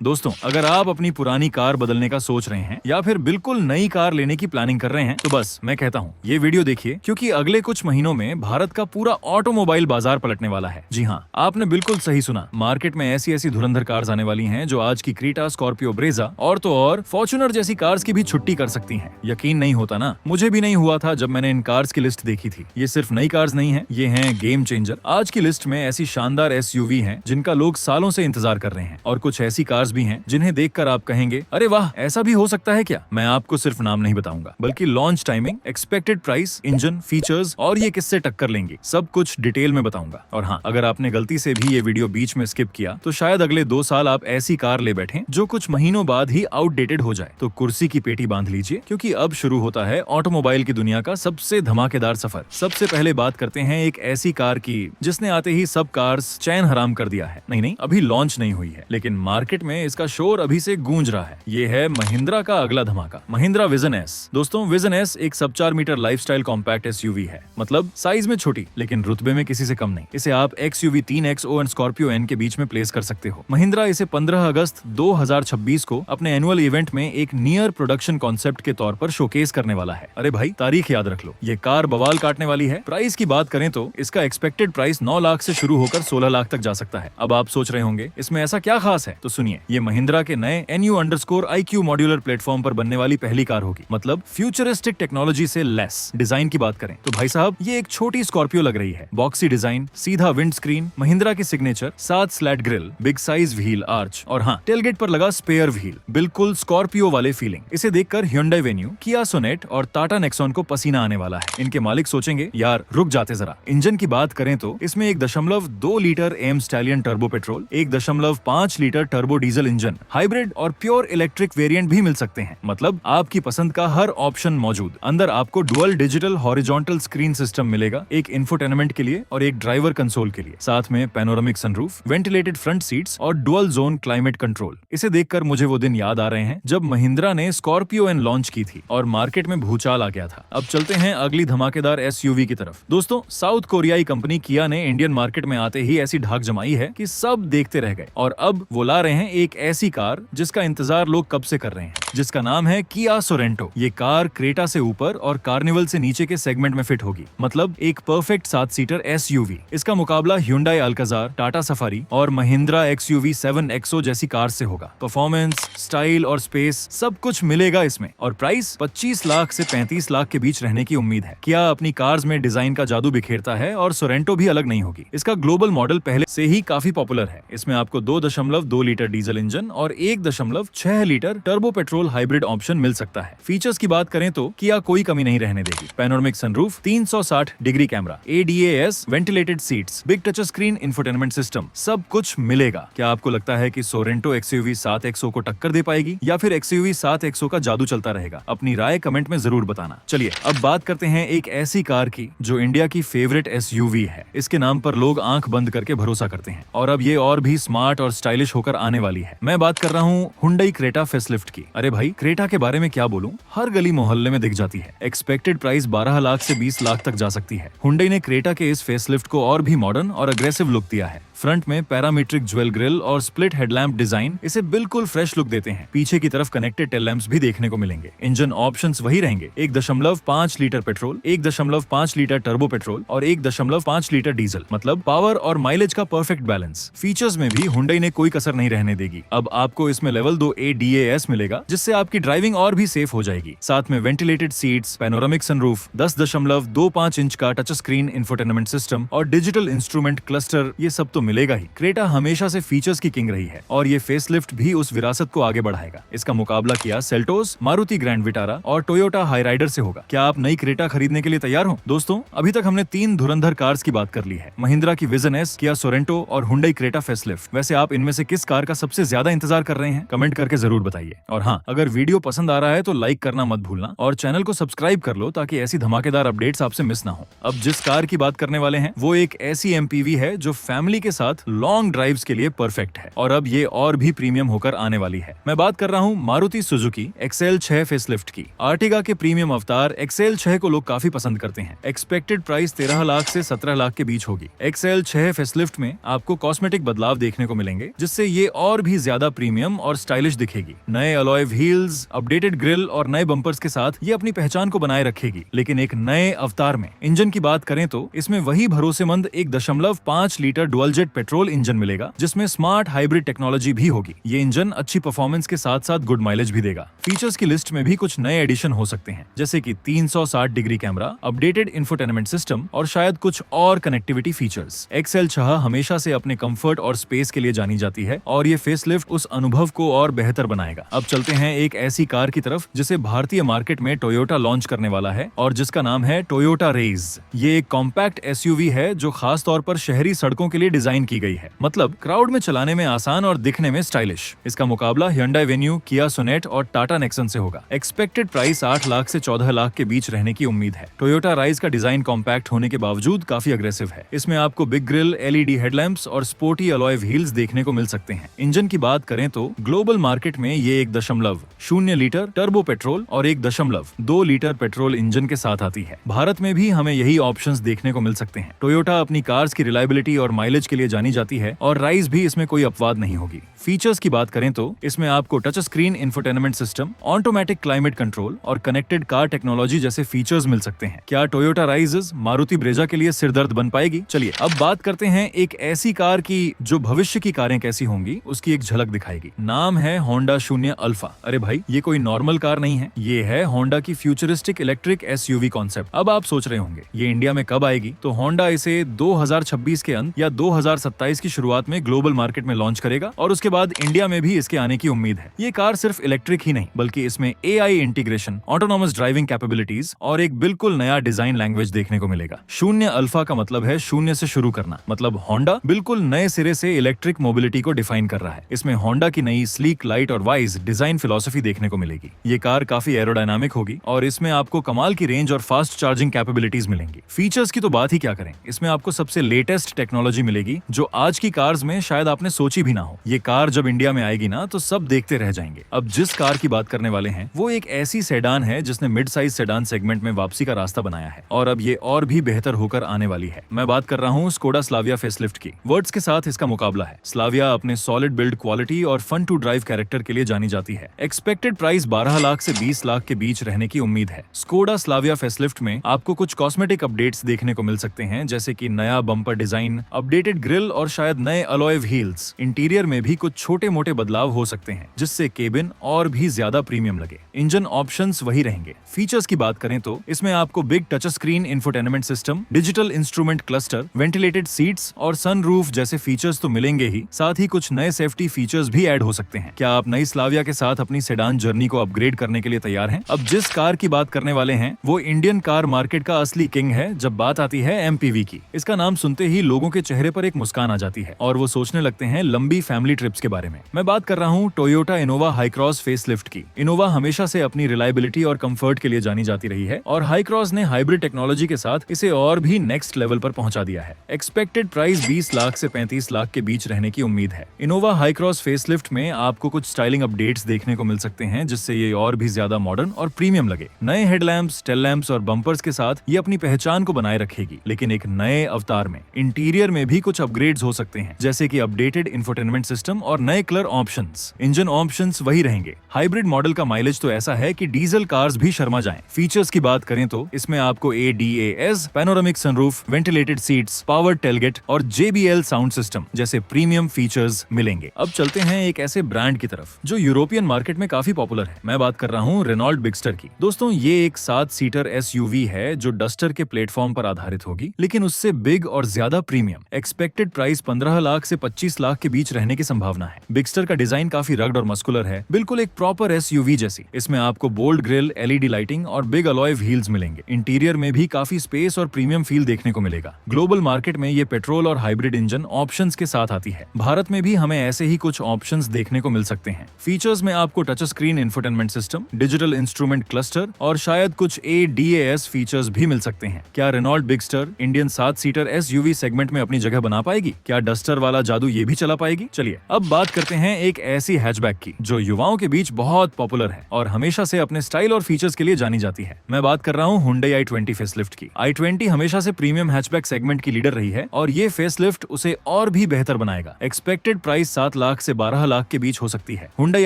दोस्तों, अगर आप अपनी पुरानी कार बदलने का सोच रहे हैं या फिर बिल्कुल नई कार लेने की प्लानिंग कर रहे हैं तो बस मैं कहता हूँ ये वीडियो देखिए, क्योंकि अगले कुछ महीनों में भारत का पूरा ऑटोमोबाइल बाजार पलटने वाला है। जी हाँ, आपने बिल्कुल सही सुना। मार्केट में ऐसी ऐसी धुरंधर कार्स आने वाली हैं जो आज की क्रेटा, स्कॉर्पियो, ब्रेजा और तो और फॉर्च्यूनर जैसी कार्स की भी छुट्टी कर सकती हैं। यकीन नहीं होता ना? मुझे भी नहीं हुआ था जब मैंने इन कार्स की लिस्ट देखी थी। ये सिर्फ नई कार्स नहीं है, ये हैं गेम चेंजर। आज की लिस्ट में ऐसी शानदार एसयूवी हैं जिनका लोग सालों से इंतजार कर रहे हैं, और कुछ ऐसी कार्स भी हैं जिन्हें देखकर आप कहेंगे अरे वाह, ऐसा भी हो सकता है क्या? मैं आपको सिर्फ नाम नहीं बताऊंगा, बल्कि launch timing, expected price, engine, features और ये किससे टक्कर लेंगी, सब कुछ डिटेल में बताऊंगा। और हाँ, अगर आपने गलती से भी ये वीडियो बीच में स्किप किया तो शायद अगले 2 साल आप ऐसी कार ले बैठे जो कुछ महीनों बाद ही आउटडेटेड हो जाए। तो कुर्सी की पेटी बांध लीजिए, क्योंकि अब शुरू होता है ऑटोमोबाइल की दुनिया का सबसे धमाकेदार सफर। सबसे पहले बात करते हैं एक ऐसी कार की जिसने आते ही सब कार्स चैन हराम कर दिया है। नहीं, अभी लॉन्च नहीं हुई है, लेकिन मार्केट में इसका शोर अभी से गूंज रहा है। ये है महिंद्रा का अगला धमाका, महिंद्रा विजन एस। दोस्तों, विजन एस एक सब 4 मीटर लाइफस्टाइल कॉम्पैक्ट एसयूवी है। मतलब साइज में छोटी, लेकिन रुतबे में किसी से कम नहीं। इसे आप XUV 3XO and Scorpio N के बीच में प्लेस कर सकते हो। महिंद्रा इसे 15 अगस्त 2026 को अपने एनुअल इवेंट में एक नियर प्रोडक्शन कॉन्सेप्ट के तौर पर शोकेस करने वाला है। अरे भाई, तारीख याद रख लो, ये कार बवाल काटने वाली है। प्राइस की बात करें तो इसका एक्सपेक्टेड प्राइस 9 लाख से शुरू होकर 16 लाख तक जा सकता है। अब आप सोच रहे होंगे इसमें ऐसा क्या खास है, तो सुनिए। ये महिंद्रा के नए NU_IQ मॉड्यूलर प्लेटफॉर्म पर बनने वाली पहली कार होगी। मतलब फ्यूचरिस्टिक टेक्नोलॉजी से लेस। डिजाइन की बात करें तो भाई साहब, ये एक छोटी स्कॉर्पियो लग रही है। बॉक्सी डिजाइन, सीधा विंड स्क्रीन, महिंद्रा की signature 7 slate grill, big size wheel arch और हाँ, टेलगेट पर लगा स्पेयर व्हील। बिल्कुल स्कॉर्पियो वाले फीलिंग। इसे देखकर Hyundai वेन्यू, किया सोनेट और टाटा नेक्सॉन को पसीना आने वाला है। इनके मालिक सोचेंगे यार रुक जाते जरा। इंजन की बात करें तो इसमें 1.2 litre M Stallion turbo petrol, 1.5 litre turbo diesel engine, hybrid और प्योर इलेक्ट्रिक वेरिएंट भी मिल सकते हैं। मतलब आपकी पसंद का हर ऑप्शन मौजूद। अंदर आपको dual digital horizontal screen system मिलेगा, एक इंफोटेनमेंट के लिए और एक ड्राइवर कंसोल के लिए। साथ में panoramic sunroof, ventilated front seats और डुअल जोन क्लाइमेट कंट्रोल। इसे देखकर मुझे वो दिन याद आ रहे हैं जब महिंद्रा ने स्कॉर्पियो एन लॉन्च की थी और मार्केट में भूचाल आ गया था। अब चलते हैं अगली धमाकेदार एसयूवी की तरफ। दोस्तों, साउथ कोरियाई कंपनी किया ने इंडियन मार्केट में आते ही ऐसी ढाक जमाई है कि सब देखते रह गए, और अब वो ला रहे हैं एक ऐसी कार जिसका इंतजार लोग कब से कर रहे हैं, जिसका नाम है किया सोरेंटो। ये कार क्रेटा से ऊपर और कार्निवल से नीचे के सेगमेंट में फिट होगी। मतलब एक परफेक्ट 7 सीटर एसयूवी। इसका मुकाबला Hyundai अल्काजार, टाटा सफारी और महिंद्रा XUV 7XO जैसी कार से होगा। परफॉर्मेंस, स्टाइल और स्पेस सब कुछ मिलेगा इसमें, और प्राइस 25 लाख से 35 लाख के बीच रहने की उम्मीद है। किया अपनी कार्स में डिजाइन का जादू बिखेरता है और सोरेंटो भी अलग नहीं होगी। इसका ग्लोबल मॉडल पहले से ही काफी पॉपुलर है। इसमें आपको 2.2 लीटर डीजल इंजन और 1.6 litre turbo petrol hybrid option मिल सकता है। फीचर्स की बात करें तो किया कोई कमी नहीं रहने देगी। Panoramic sunroof, 360 degree camera, ADAS, ventilated seats, big touch screen, infotainment system, सब कुछ मिलेगा। क्या आपको लगता है कि सोरेंटो XUV 7XO को टक्कर दे पाएगी या फिर XUV 7XO का जादू चलता रहेगा? अपनी राय कमेंट में जरूर बताना। चलिए अब बात करते हैं एक ऐसी कार की जो इंडिया की फेवरेट SUV है। इसके नाम पर लोग आंख बंद करके भरोसा करते हैं, और अब ये और भी स्मार्ट और स्टाइलिश होकर आने वाली है। मैं बात कर रहा हूँ Hyundai क्रेटा फेसलिफ्ट की। अरे भाई, क्रेटा के बारे में क्या बोलूं, हर गली मोहल्ले में दिख जाती है। एक्सपेक्टेड प्राइस 12 लाख से 20 लाख तक जा सकती है। Hyundai ने क्रेटा के इस फेसलिफ्ट को और भी मॉडर्न और अग्रेसिव लुक दिया है। फ्रंट में पैरामीट्रिक ज्वेल ग्रिल और स्प्लिट हेडलैम्प डिजाइन इसे बिल्कुल फ्रेश लुक देते हैं। पीछे की तरफ कनेक्टेड टेल लैंप्स भी देखने को मिलेंगे। इंजन ऑप्शंस वही रहेंगे, 1.5 litre petrol, 1.5 litre turbo petrol और 1.5 लीटर डीजल। मतलब पावर और माइलेज का परफेक्ट बैलेंस। फीचर्स में भी Hyundai ने कोई कसर नहीं रहने देगी। अब आपको इसमें लेवल 2 ADAS मिलेगा, जिससे आपकी ड्राइविंग और भी सेफ हो जाएगी। साथ में ventilated seats, panoramic sunroof, 10.25 inch का टच स्क्रीन इंफोटेनमेंट सिस्टम और डिजिटल इंस्ट्रूमेंट क्लस्टर, ये सब तो मिलेगा ही। क्रेटा हमेशा से फीचर्स की किंग रही है, और ये फेसलिफ्ट भी उस विरासत को आगे बढ़ाएगा। इसका मुकाबला Kia Seltos, Maruti grand Vitara और टोयोटा हाईराइडर से होगा। क्या आप नई क्रेटा खरीदने के लिए तैयार हो? दोस्तों, अभी तक हमने 3 धुरंधर कार्स की बात कर ली है, महिंद्रा की विजन एस, किया सोरेंटो और Hyundai क्रेटा फेसलिफ्ट। वैसे आप इनमें से किस कार का सबसे ज्यादा इंतजार कर रहे हैं? कमेंट करके जरूर बताइए। और हाँ, अगर वीडियो पसंद आ रहा है तो लाइक करना मत भूलना और चैनल को सब्सक्राइब कर लो, ताकि ऐसी धमाकेदार अपडेट्स आपसे मिस ना हो। अब जिस कार की बात करने वाले हैं वो एक ऐसी MPV है जो फैमिली के साथ लॉन्ग ड्राइव्स के लिए परफेक्ट है और अब ये और भी प्रीमियम होकर आने वाली है। मैं बात कर रहा हूँ मारुति सुजुकी एक्सएल 6 फेसलिफ्ट की। आर्टिगा के प्रीमियम अवतार एक्सएल 6 को लोग काफी पसंद करते हैं। एक्सपेक्टेड प्राइस 13 लाख से 17 लाख के बीच होगी। एक्सएल 6 फेसलिफ्ट में आपको कॉस्मेटिक बदलाव देखने को मिलेंगे, जिससे ये और भी ज्यादा प्रीमियम और स्टाइलिश दिखेगी। नए अलॉय व्हील्स, अपडेटेड ग्रिल और नए बम्पर्स के साथ ये अपनी पहचान को बनाए रखेगी, लेकिन एक नए अवतार में। इंजन की बात करें तो इसमें वही भरोसेमंद 1.5 litre dual jet petrol engine मिलेगा, जिसमें स्मार्ट हाइब्रिड टेक्नोलॉजी भी होगी। ये इंजन अच्छी परफॉर्मेंस के साथ साथ गुड माइलेज भी देगा। फीचर्स की लिस्ट में भी कुछ नए एडिशन हो सकते हैं, जैसे कि 360 degree camera, updated infotainment system और शायद कुछ और कनेक्टिविटी फीचर्स। एक्सएल 6 हमेशा से अपने कंफर्ट और स्पेस के लिए जानी जाती है और ये फेसलिफ्ट उस अनुभव को और बेहतर बनाएगा। अब चलते हैं एक ऐसी कार की तरफ जिसे भारतीय मार्केट में टोयोटा लॉन्च करने वाला है और जिसका नाम है टोयोटा रेज। ये एक कॉम्पैक्ट एसयूवी है जो खास तौर पर शहरी सड़कों के लिए डिजाइन की गई है, मतलब क्राउड में चलाने में आसान और दिखने में स्टाइलिश। इसका मुकाबला Hyundai Venue, Kia Sonet और टाटा नेक्सन से होगा। एक्सपेक्टेड प्राइस 8 लाख से 14 लाख के बीच रहने की उम्मीद है। टोयोटा राइज का डिजाइन कॉम्पैक्ट होने के बावजूद काफी अग्रेसिव है। इसमें आपको बिग ग्रिल, LED हेडलैम्प्स और स्पोर्टी अलॉय व्हील्स देखने को मिल सकते हैं। इंजन की बात करें तो ग्लोबल मार्केट में ये 1.0 लीटर टर्बो पेट्रोल और 1.2 लीटर पेट्रोल इंजन के साथ आती है। भारत में भी हमें यही ऑप्शंस देखने को मिल सकते हैं। टोयोटा अपनी कार्स की रिलायबिलिटी और माइलेज के लिए जानी जाती है और राइज भी इसमें कोई अपवाद नहीं होगी। फीचर्स की बात करें तो इसमें आपको touch screen infotainment system, automatic climate control और कनेक्टेड कार टेक्नोलॉजी जैसे फीचर्स मिल सकते हैं। क्या टोयोटा राइज मारुति ब्रेजा के लिए सिरदर्द बन पाएगी? चलिए अब बात करते हैं एक ऐसी कार की जो भविष्य की कारें कैसी होंगी उसकी एक झलक दिखाएगी। नाम है होंडा शून्य अल्फा। अरे भाई, ये कोई नॉर्मल कार नहीं है, ये है होंडा की फ्यूचरिस्टिक इलेक्ट्रिक एसयूवी कॉन्सेप्ट। अब आप सोच रहे होंगे ये इंडिया में कब आएगी? तो होंडा इसे 2026 के अंत या 2027 की शुरुआत में ग्लोबल मार्केट में लॉन्च करेगा और उसके बाद इंडिया में भी इसके आने की उम्मीद है। ये कार सिर्फ इलेक्ट्रिक ही नहीं बल्कि इसमें AI integration, autonomous driving capabilities और एक बिल्कुल नया डिजाइन लैंग्वेज देखने को मिलेगा। शून्य अल्फा का मतलब है शून्य से शुरू करना, मतलब होंडा बिल्कुल नए सिरे से इलेक्ट्रिक मोबिलिटी को डिफाइन कर रहा है। इसमें होंडा की नई स्लीक, लाइट और वाइज डिजाइन फिलॉसफी देखने को मिलेगी। ये कार काफी एरोडायनामिक होगी और इसमें आपको कमाल की रेंज और फास्ट चार्जिंग कैपेबिलिटीज मिलेंगी। फीचर्स की तो बात ही क्या करें, इसमें आपको सबसे लेटेस्ट टेक्नोलॉजी मिलेगी जो आज की कार्स में शायद आपने सोची भी ना हो। ये कार जब इंडिया में आएगी ना तो सब देखते रह जाएंगे। अब जिस कार की बात करने वाले हैं वो एक ऐसी सेडान है जिसने मिड साइज सेडान सेगमेंट में वापसी का रास्ता बनाया है और अब ये और भी बेहतर होकर आने वाली है। मैं बात कर रहा हूँ स्कोडा स्लाविया फेसलिफ्ट की। वर्ड्स के साथ इसका मुकाबला है। स्लाविया अपने सॉलिड बिल्ड क्वालिटी और फन टू ड्राइव कैरेक्टर के लिए जानी जाती है। एक्सपेक्टेड प्राइस 12 लाख से 20 लाख के बीच रहने की उम्मीद है। स्कोडा स्लाविया फेसलिफ्ट में आपको कुछ कॉस्मेटिक अपडेट्स देखने को मिल सकते हैं, जैसे कि नया बम्पर डिजाइन, अपडेटेड ग्रिल और शायद नए अलॉय व्हील्स। इंटीरियर में भी कुछ छोटे मोटे बदलाव हो सकते हैं जिससे केबिन और भी ज्यादा प्रीमियम लगे। इंजन ऑप्शंस वही रहेंगे। फीचर्स की बात करें तो इसमें आपको big touch screen infotainment system, digital instrument cluster, ventilated seats और सनरूफ जैसे फीचर्स तो मिलेंगे ही, साथ ही कुछ नए सेफ्टी फीचर्स भी ऐड हो सकते हैं। क्या आप नई स्लाविया के साथ अपनी सेडान जर्नी को अपग्रेड करने के लिए तैयार हैं? अब जिस कार की बात करने वाले हैं वो इंडियन कार मार्केट का असली किंग है जब बात आती है MPV की। इसका नाम सुनते ही लोगों के चेहरे पर एक मुस्कान आ जाती है और वो सोचने लगते हैं लंबी फैमिली ट्रिप्स के बारे में। मैं बात कर रहा हूँ टोयोटा इनोवा हाईक्रॉस फेसलिफ्ट की। इनोवा हमेशा से अपनी रिलायबिलिटी और कंफर्ट के लिए जानी जाती रही है और हाईक्रॉस ने हाइब्रिड टेक्नोलॉजी के साथ इसे और भी नेक्स्ट लेवल पर पहुंचा दिया है। एक्सपेक्टेड प्राइस 20 लाख से 35 लाख के बीच रहने की उम्मीद है। इनोवा हाईक्रॉस फेसलिफ्ट में आपको कुछ स्टाइलिंग अपडेट्स देखने को मिल सकते हैं जिससे ये और भी ज्यादा मॉडर्न और प्रीमियम लगे। नए हेडलैम्प्स, टेल लैम्प्स और बम्पर्स के साथ ये अपनी पहचान को बनाए रखेगी, लेकिन एक नए अवतार में। इंटीरियर में भी कुछ अपग्रेड्स हो सकते हैं, जैसे कि अपडेटेड इंफोटेनमेंट सिस्टम और नए कलर ऑप्शंस। इंजन ऑप्शंस वही रहेंगे। हाइब्रिड मॉडल का माइलेज तो ऐसा है कि डीजल कार्स भी शर्मा जाएं। फीचर्स की बात करें तो इसमें आपको ADAS, panoramic sunroof, ventilated seats, power tailgate और JBL साउंड सिस्टम जैसे प्रीमियम फीचर्स मिलेंगे। अब चलते हैं एक ऐसे ब्रांड की तरफ जो यूरोपियन मार्केट में काफी पॉपुलर है। मैं बात कर रहा हूँ रेनॉल्ट बिगस्टर की। दोस्तों, ये एक 7 सीटर SUV है जो डस्टर के प्लेटफॉर्म पर आधारित होगी, लेकिन उससे बिग और ज्यादा प्रीमियम। एक्सपेक्टेड प्राइस 15 लाख से 25 लाख के बीच रहने की संभावना है। बिगस्टर का डिजाइन काफी रग्ड और मस्कुलर है, बिल्कुल एक प्रॉपर SUV जैसी। इसमें आपको बोल्ड ग्रिल, LED लाइटिंग और बिग अलॉय व्हील्स मिलेंगे। इंटीरियर में भी काफी स्पेस और प्रीमियम फील देखने को मिलेगा। ग्लोबल मार्केट में ये पेट्रोल और हाइब्रिड इंजन ऑप्शंस के साथ आती है। भारत में भी हमें ऐसे ही कुछ ऑप्शंस देखने को मिल सकते हैं। फीचर्स में आपको touch screen infotainment system, digital instrument cluster और शायद कुछ ADAS फीचर्स भी मिल सकते हैं। क्या Renault Bigster Indian 7 seater SUV segment में अपनी जगह बना बना पाएगी? क्या डस्टर वाला जादू ये भी चला पाएगी? चलिए अब बात करते हैं एक ऐसी हैचबैक की जो युवाओं के बीच बहुत पॉपुलर है और हमेशा से अपने स्टाइल और फीचर्स के लिए जानी जाती है। मैं बात कर रहा हूँ Hyundai i20 फेसलिफ्ट की। i20 हमेशा से प्रीमियम हैचबैक सेगमेंट की लीडर रही है और ये फेसलिफ्ट उसे और भी बेहतर बनाएगा। एक्सपेक्टेड प्राइस 7 लाख से 12 लाख के बीच हो सकती है। Hyundai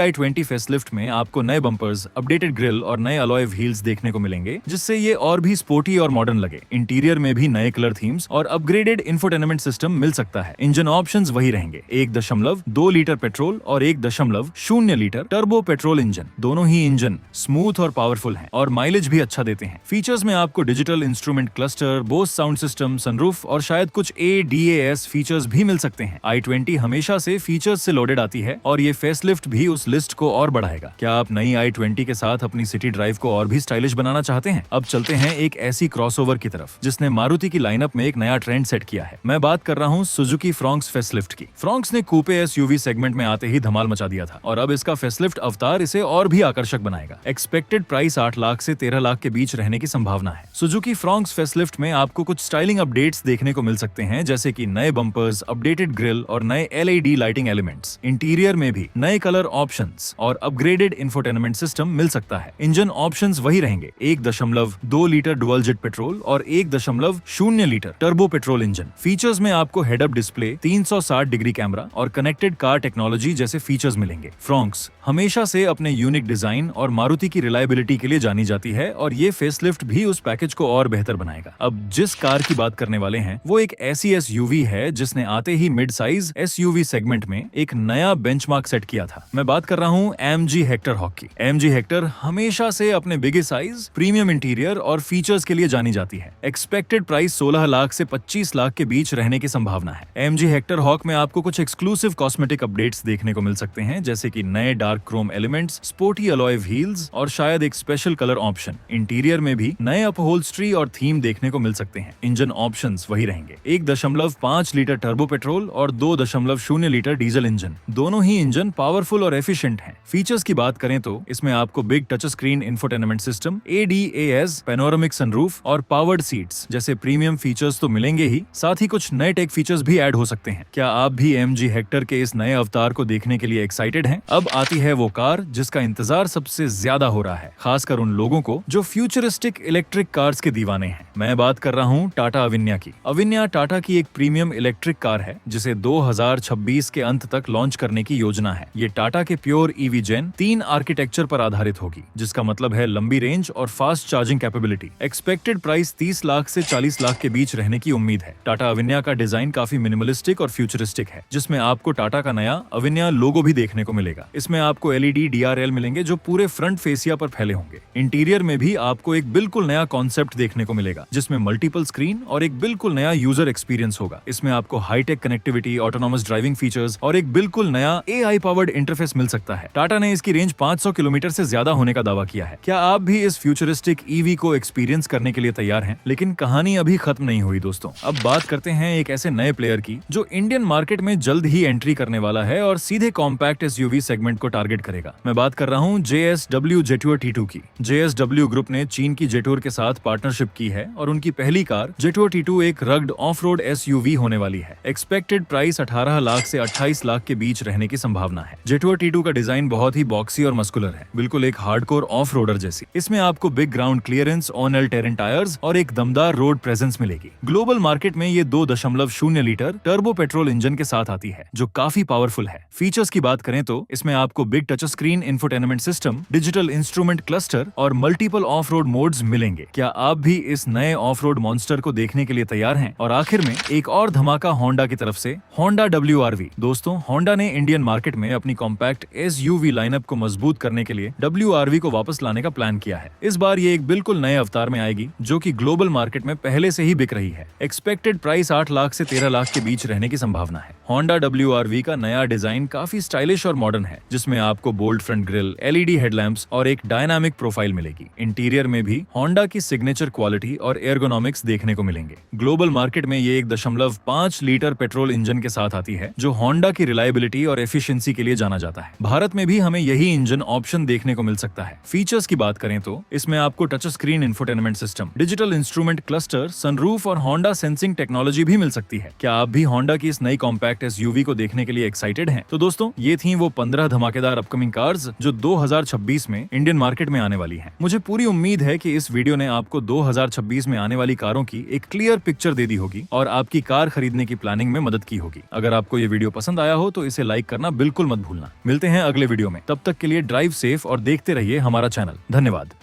i20 फेसलिफ्ट में आपको नए बम्पर्स, अपडेटेड ग्रिल और नए अलॉय व्हील्स देखने को मिलेंगे, जिससे ये और भी स्पोर्टी और मॉडर्न लगे। इंटीरियर में भी नए कलर थीम्स और अपग्रेडेड इंफोटेनमेंट सिस्टम मिल सकता है। इंजन ऑप्शंस वही रहेंगे, 1.2 लीटर पेट्रोल और 1.0 लीटर टर्बो पेट्रोल इंजन। दोनों ही इंजन स्मूथ और पावरफुल हैं और माइलेज भी अच्छा देते हैं। फीचर्स में आपको digital instrument cluster, Bose sound system, sunroof और शायद कुछ ADAS फीचर्स भी मिल सकते हैं। i20 हमेशा से फीचर्स से लोडेड आती है और ये फेसलिफ्ट भी उस लिस्ट को और बढ़ाएगा। क्या आप नई i20 के साथ अपनी सिटी ड्राइव को और भी स्टाइलिश बनाना चाहते हैं? अब चलते हैं एक ऐसी क्रॉसओवर की तरफ जिसने मारुति की लाइनअप में एक नया ट्रेंड सेट किया है। मैं बात कर रहा हूँ सुजुकी फ्रॉन्क्स फेसलिफ्ट की। फ्रॉन्क्स ने कूपे SUV सेगमेंट में आते ही धमाल मचा दिया था और अब इसका फेसलिफ्ट अवतार इसे और भी आकर्षक बनाएगा। एक्सपेक्टेड प्राइस 8 लाख से 13 लाख के बीच रहने की संभावना है। सुजुकी फ्रॉन्क्स फेसलिफ्ट में आपको कुछ स्टाइलिंग अपडेट्स देखने को मिल सकते हैं, जैसे कि नए बम्पर्स, अपडेटेड ग्रिल और नए LED लाइटिंग एलिमेंट्स। इंटीरियर में भी नए कलर ऑप्शंस और अपग्रेडेड इंफोटेनमेंट सिस्टम मिल सकता है। इंजन ऑप्शंस वही रहेंगे, 1.2 लीटर डुअल जेट पेट्रोल और 1.0 litre turbo petrol engine. Features में आपको head up display, 360 degree camera और कनेक्टेड कार टेक्नोलॉजी जैसे फीचर्स मिलेंगे। फ्रॉन्क्स हमेशा से अपने यूनिक डिजाइन और मारुति की रिलायबिलिटी के लिए जानी जाती है और ये फेसलिफ्ट भी उस पैकेज को और बेहतर बनाएगा। अब जिस कार की बात करने वाले हैं वो एक ऐसी SUV है जिसने आते ही मिड साइज SUV सेगमेंट में एक नया बेंचमार्क सेट किया था। मैं बात कर रहा हूँ AMG हेक्टर हॉक की। AMG हेक्टर हमेशा से अपने बिगेस्ट साइज, प्रीमियम इंटीरियर और फीचर्स के लिए जानी जाती है। एक्सपेक्टेड प्राइस 16 लाख से 25 लाख के बीच रहने की संभावना है। AMG हेक्टर हॉक में आपको कुछ एक्सक्लूसिव कॉस्मेटिक अपडेट्स देखने को मिल सकते हैं, जैसे कि नए dark Chrome elements, sporty alloy wheels और शायद एक स्पेशल कलर ऑप्शन। इंटीरियर में भी नए अपहोल्स्ट्री और थीम देखने को मिल सकते हैं। इंजन ऑप्शंस वही रहेंगे, 1.5 लीटर टर्बो पेट्रोल और 2.0 लीटर डीजल इंजन। दोनों ही इंजन पावरफुल और एफिशिएंट हैं। फीचर्स की बात करें तो इसमें आपको big touch screen infotainment system, ADAS, panoramic sunroof और पावर्ड सीट्स जैसे प्रीमियम फीचर्स तो मिलेंगे ही, साथ ही कुछ नए टेक फीचर्स भी ऐड हो सकते हैं। क्या आप भी AMG हेक्टर के इस नए अवतार को देखने के लिए एक्साइटेड हैं? अब आती है वो कार जिसका इंतजार सबसे ज्यादा हो रहा है, खासकर उन लोगों को जो फ्यूचरिस्टिक इलेक्ट्रिक कार्स के दीवाने हैं। मैं बात कर रहा हूँ टाटा अविन्या की। अविन्या टाटा की एक प्रीमियम इलेक्ट्रिक कार है जिसे 2026 के अंत तक लॉन्च करने की योजना है। ये टाटा के प्योर EV जेन 3 आर्किटेक्चर पर आधारित होगी, जिसका मतलब है लंबी रेंज और fast charging capability. Expected price 30 lakh से 40 लाख के बीच रहने की उम्मीद है। टाटा अविन्या का डिजाइन काफी मिनिमलिस्टिक और फ्यूचरिस्टिक है, जिसमें आपको टाटा का नया अविन्या लोगो भी देखने को मिलेगा। इसमें आपको LED DRL मिलेंगे जो पूरे फ्रंट फेसिया पर फैले होंगे। इंटीरियर में भी आपको एक बिल्कुल नया कॉन्सेप्ट देखने को मिलेगा, जिसमें मल्टीपल स्क्रीन और एक बिल्कुल नया यूजर एक्सपीरियंस होगा। इसमें आपको high tech connectivity, autonomous driving features और एक बिल्कुल नया AI पावर्ड इंटरफेस मिल सकता है। टाटा ने इसकी रेंज 500 किलोमीटर से ज्यादा होने का दावा किया है। क्या आप भी इस फ्यूचरिस्टिक EV को एक्सपीरियंस करने के लिए तैयार हैं? लेकिन कहानी अभी खत्म नहीं हुई दोस्तों। अब बात करते हैं एक ऐसे नए प्लेयर की जो इंडियन मार्केट में जल्द ही एंट्री करने वाला है और सीधे कॉम्पैक्ट SUV सेगमेंट को टारगेट करेगा। मैं बात कर रहा हूँ JSW जेटूर T2 की। JSW ग्रुप ने चीन की जेटूर के साथ पार्टनरशिप की है और उनकी पहली कार जेटूर T2 एक रग्ड ऑफ-रोड SUV होने वाली है। एक्सपेक्टेड प्राइस 18 लाख से 28 लाख के बीच रहने की संभावना है। जेटूर T2 का डिजाइन बहुत ही बॉक्सी और मस्कुलर है, बिल्कुल एक हार्डकोर ऑफ रोडर जैसी। इसमें आपको big ground clearance, on-L terrain tyres और एक दमदार रोड प्रेजेंस मिलेगी। ग्लोबल मार्केट में ये 2.0 लीटर टर्बो पेट्रोल इंजन के साथ आती है, जो काफी पावरफुल है। फीचर्स की बात करें तो इसमें आपको big touch screen infotainment system, digital instrument cluster और मल्टीपल ऑफ रोड मोड्स मिलेंगे। क्या आप भी इस नए ऑफ रोड मॉन्स्टर को देखने के लिए तैयार हैं? और आखिर में एक और धमाका होंडा की तरफ से, होंडा WRV। दोस्तों, होंडा ने इंडियन मार्केट में अपनी कॉम्पैक्ट SUV लाइनअप को मजबूत करने के लिए WRV को वापस लाने का प्लान किया है। इस बार ये एक बिल्कुल नए अवतार में आएगी जो कि ग्लोबल मार्केट में पहले से ही बिक रही है। एक्सपेक्टेड प्राइस 8 लाख से 13 लाख के बीच रहने की संभावना है। होंडा WRV का नया डिजाइन काफी स्टाइलिश और मॉडर्न है, जिसमें आपको bold front grille, LED headlamps और एक डायनामिक प्रोफाइल मिलेगी। इंटीरियर में भी होंडा की सिग्नेचर क्वालिटी और एर्गोनॉमिक्स देखने को मिलेंगे। ग्लोबल मार्केट में ये 1.5 लीटर पेट्रोल इंजन के साथ आती है, जो होंडा की रिलायबिलिटी और एफिशिएंसी के लिए जाना जाता है। भारत में भी हमें यही इंजन ऑप्शन देखने को मिल सकता है। फीचर्स की बात करें तो इसमें आपको touch screen infotainment system, digital instrument cluster, sunroof और होंडा सेंसिंग टेक्नोलॉजी भी मिल सकती है। है। क्या आप भी होंडा की इस नई कॉम्पैक्ट एसयूवी को देखने के लिए एक्साइटेड हैं? तो दोस्तों ये थी वो 15 धमाकेदार अपकमिंग कार्स जो 2026 में इंडियन मार्केट में आने वाली हैं। मुझे पूरी उम्मीद है कि इस वीडियो ने आपको 2026 में आने वाली कारों की एक क्लियर पिक्चर दे दी होगी और आपकी कार खरीदने की प्लानिंग में मदद की होगी। अगर आपको ये वीडियो पसंद आया हो तो इसे लाइक करना बिल्कुल मत भूलना। मिलते हैं अगले वीडियो में, तब तक के लिए ड्राइव सेफ और देखते रहिए हमारा चैनल। धन्यवाद।